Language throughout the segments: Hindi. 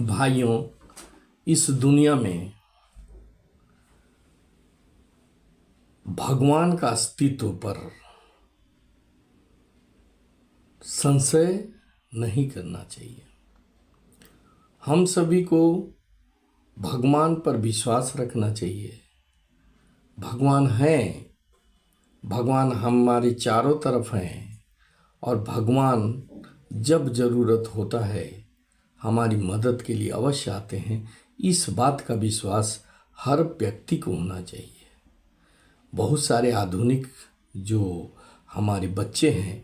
भाइयों, इस दुनिया में भगवान का अस्तित्व पर संशय नहीं करना चाहिए। हम सभी को भगवान पर विश्वास रखना चाहिए। भगवान हैं, भगवान हमारे चारों तरफ हैं और भगवान जब ज़रूरत होता है हमारी मदद के लिए अवश्य आते हैं। इस बात का विश्वास हर व्यक्ति को होना चाहिए। बहुत सारे आधुनिक जो हमारे बच्चे हैं,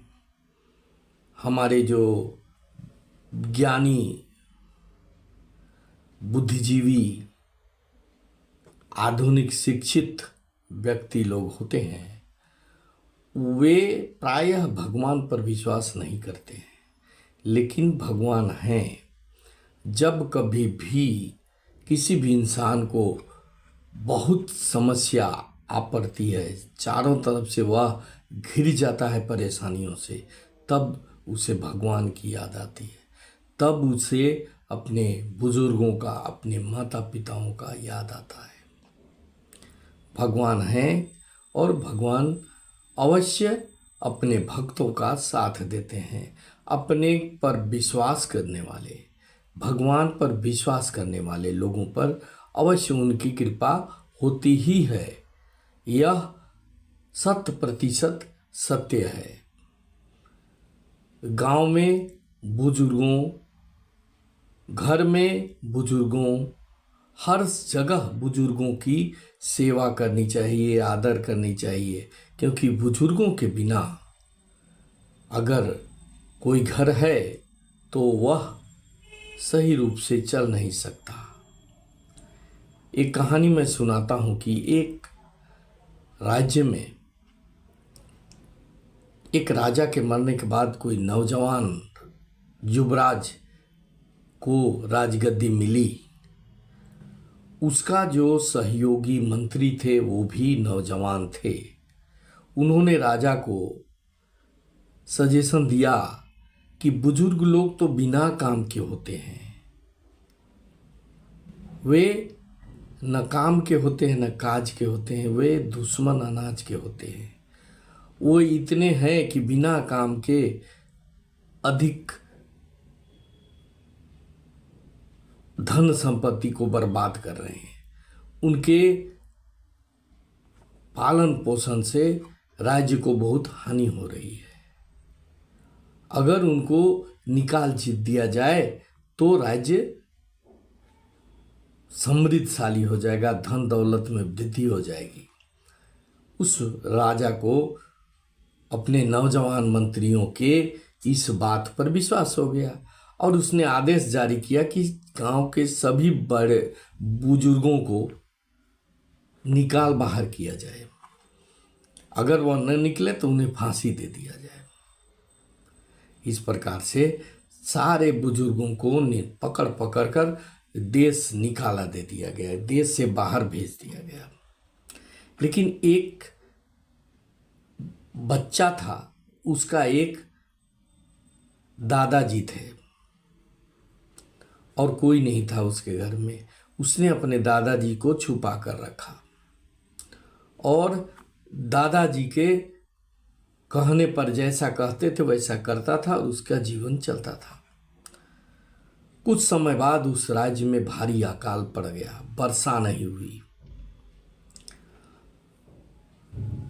हमारे जो ज्ञानी बुद्धिजीवी आधुनिक शिक्षित व्यक्ति लोग होते हैं, वे प्रायः भगवान पर विश्वास नहीं करते हैं। लेकिन भगवान हैं। जब कभी भी किसी भी इंसान को बहुत समस्या आ पड़ती है, चारों तरफ से वह घिर जाता है परेशानियों से, तब उसे भगवान की याद आती है। तब उसे अपने बुजुर्गों का, अपने माता पिताओं का याद आता है। भगवान हैं और भगवान अवश्य अपने भक्तों का साथ देते हैं। अपने पर विश्वास करने वाले, भगवान पर विश्वास करने वाले लोगों पर अवश्य उनकी कृपा होती ही है। यह 100% सत्य है। गांव में बुजुर्गों, घर में बुजुर्गों, हर जगह बुजुर्गों की सेवा करनी चाहिए, आदर करनी चाहिए। क्योंकि बुजुर्गों के बिना अगर कोई घर है तो वह सही रूप से चल नहीं सकता। एक कहानी मैं सुनाता हूँ कि एक राज्य में एक राजा के मरने के बाद कोई नौजवान युवराज को राजगद्दी मिली। उसका जो सहयोगी मंत्री थे वो भी नौजवान थे। उन्होंने राजा को सजेशन दिया कि बुजुर्ग लोग तो बिना काम के होते हैं, वे न काम के होते हैं न काज के होते हैं, वे दुश्मन अनाज के होते हैं। वो इतने हैं कि बिना काम के अधिक धन संपत्ति को बर्बाद कर रहे हैं। उनके पालन पोषण से राज्य को बहुत हानि हो रही है। अगर उनको निकाल दिया जाए तो राज्य समृद्धशाली हो जाएगा, धन दौलत में वृद्धि हो जाएगी। उस राजा को अपने नौजवान मंत्रियों के इस बात पर विश्वास हो गया और उसने आदेश जारी किया कि गांव के सभी बड़े बुजुर्गों को निकाल बाहर किया जाए। अगर वह न निकले तो उन्हें फांसी दे दिया जाए। इस प्रकार से सारे बुजुर्गों को पकड़ पकड़ कर देश निकाला दे दिया गया, देश से बाहर भेज दिया गया। लेकिन एक बच्चा था, उसका एक दादाजी थे और कोई नहीं था उसके घर में। उसने अपने दादाजी को छुपा कर रखा और दादाजी के कहने पर जैसा कहते थे वैसा करता था और उसका जीवन चलता था। कुछ समय बाद उस राज्य में भारी अकाल पड़ गया, वर्षा नहीं हुई,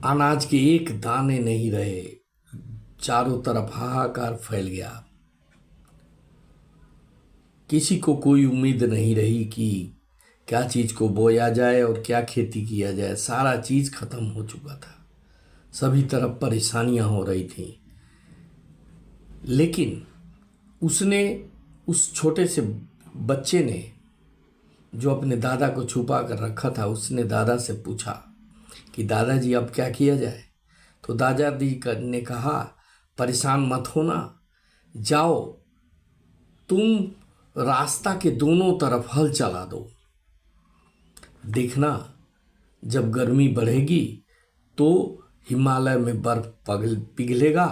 अनाज के एक दाने नहीं रहे, चारों तरफ हाहाकार फैल गया। किसी को कोई उम्मीद नहीं रही कि क्या चीज को बोया जाए और क्या खेती किया जाए। सारा चीज खत्म हो चुका था, सभी तरफ परेशानियां हो रही थी। लेकिन उसने, उस छोटे से बच्चे ने जो अपने दादा को छुपा कर रखा था, उसने दादा से पूछा कि दादाजी अब क्या किया जाए। तो दादाजी ने कहा, परेशान मत होना, जाओ तुम रास्ता के दोनों तरफ हल चला दो। देखना जब गर्मी बढ़ेगी तो हिमालय में बर्फ पिघलेगा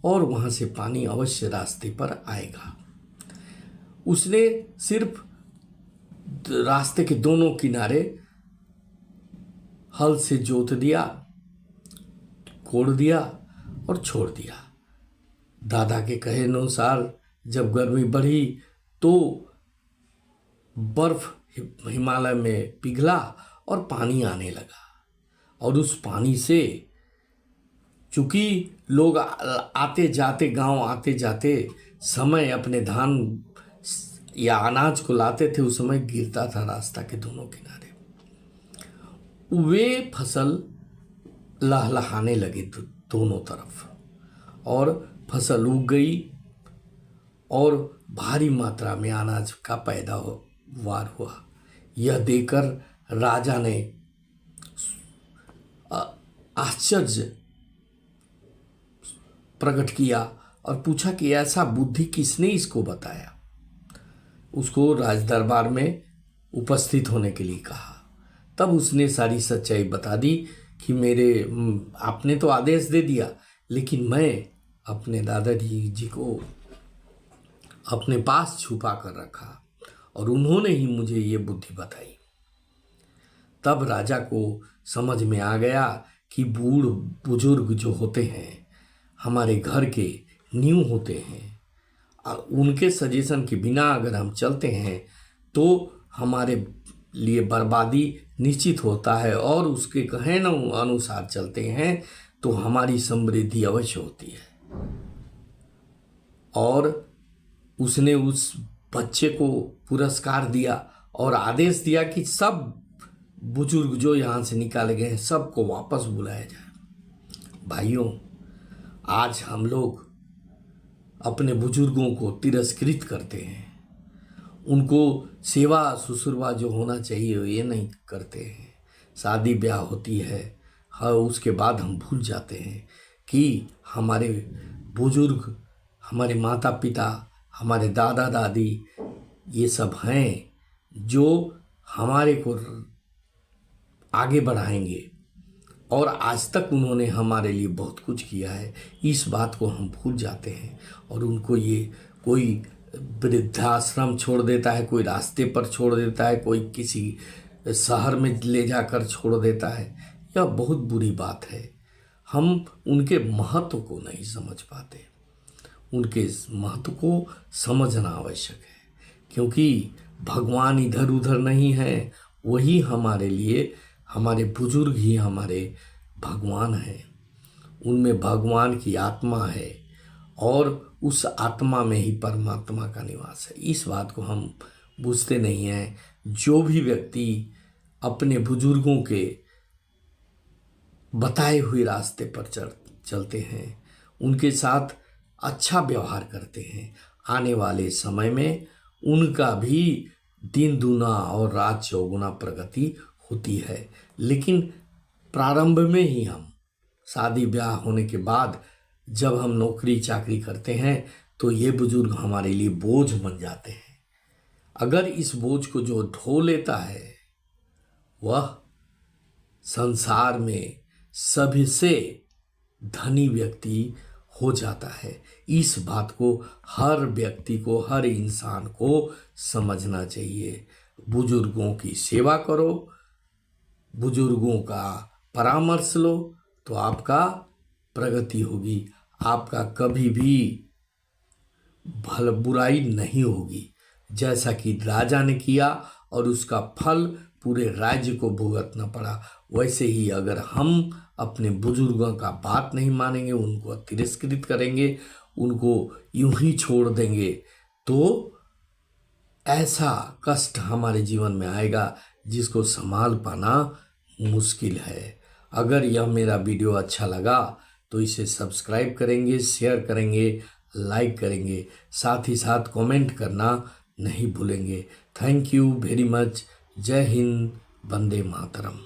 और वहाँ से पानी अवश्य रास्ते पर आएगा। उसने सिर्फ रास्ते के दोनों किनारे हल से जोत दिया, कोड़ दिया और छोड़ दिया। दादा के कहे अनुसार जब गर्मी बढ़ी तो बर्फ हिमालय में पिघला और पानी आने लगा, और उस पानी से चूंकि लोग आते जाते, गांव आते जाते समय अपने धान या अनाज को लाते थे, उस समय गिरता था रास्ता के दोनों किनारे। वे फसल लहलहाने लगे दोनों तरफ, और फसल उग गई और भारी मात्रा में अनाज का पैदावार हुआ। यह देखकर राजा ने आश्चर्य प्रकट किया और पूछा कि ऐसा बुद्धि किसने इसको बताया। उसको राज दरबार में उपस्थित होने के लिए कहा। तब उसने सारी सच्चाई बता दी कि आपने तो आदेश दे दिया, लेकिन मैं अपने दादाजी जी को अपने पास छुपा कर रखा और उन्होंने ही मुझे ये बुद्धि बताई। तब राजा को समझ में आ गया कि बूढ़ बुजुर्ग जो होते हैं हमारे घर के नींव होते हैं, उनके सजेशन के बिना अगर हम चलते हैं तो हमारे लिए बर्बादी निश्चित होता है, और उसके कहे न अनुसार चलते हैं तो हमारी समृद्धि अवश्य होती है। और उसने उस बच्चे को पुरस्कार दिया और आदेश दिया कि सब बुजुर्ग जो यहाँ से निकाले गए हैं सबको वापस बुलाया जाए। भाइयों, आज हम लोग अपने बुजुर्गों को तिरस्कृत करते हैं, उनको सेवा ससुरवा जो होना चाहिए ये नहीं करते हैं। शादी ब्याह होती है, हाँ, उसके बाद हम भूल जाते हैं कि हमारे बुजुर्ग, हमारे माता पिता, हमारे दादा दादी ये सब हैं जो हमारे को आगे बढ़ाएंगे, और आज तक उन्होंने हमारे लिए बहुत कुछ किया है। इस बात को हम भूल जाते हैं और उनको ये कोई वृद्धाश्रम छोड़ देता है, कोई रास्ते पर छोड़ देता है, कोई किसी शहर में ले जाकर छोड़ देता है। यह बहुत बुरी बात है। हम उनके महत्व को नहीं समझ पाते। उनके महत्व को समझना आवश्यक है, क्योंकि भगवान इधर उधर नहीं है। वही हमारे लिए, हमारे बुजुर्ग ही हमारे भगवान हैं। उनमें भगवान की आत्मा है और उस आत्मा में ही परमात्मा का निवास है। इस बात को हम बुझते नहीं हैं। जो भी व्यक्ति अपने बुजुर्गों के बताए हुए रास्ते पर चलते हैं, उनके साथ अच्छा व्यवहार करते हैं, आने वाले समय में उनका भी दिन दूना और रात चौगुना प्रगति होती है। लेकिन प्रारंभ में ही हम शादी ब्याह होने के बाद जब हम नौकरी चाकरी करते हैं तो ये बुजुर्ग हमारे लिए बोझ बन जाते हैं। अगर इस बोझ को जो ढो लेता है वह संसार में सबसे धनी व्यक्ति हो जाता है। इस बात को हर व्यक्ति को, हर इंसान को समझना चाहिए। बुजुर्गों की सेवा करो, बुजुर्गों का परामर्श लो, तो आपका प्रगति होगी। आपका कभी भी बुराई नहीं होगी। जैसा कि राजा ने किया और उसका फल पूरे राज्य को भुगतना पड़ा, वैसे ही अगर हम अपने बुजुर्गों का बात नहीं मानेंगे, उनको तिरस्कृत करेंगे, उनको यूं ही छोड़ देंगे, तो ऐसा कष्ट हमारे जीवन में आएगा जिसको संभाल पाना मुश्किल है। अगर यह मेरा वीडियो अच्छा लगा तो इसे सब्सक्राइब करेंगे, शेयर करेंगे, लाइक करेंगे, साथ ही साथ कमेंट करना नहीं भूलेंगे। Thank you very much. जय हिंद, वंदे मातरम।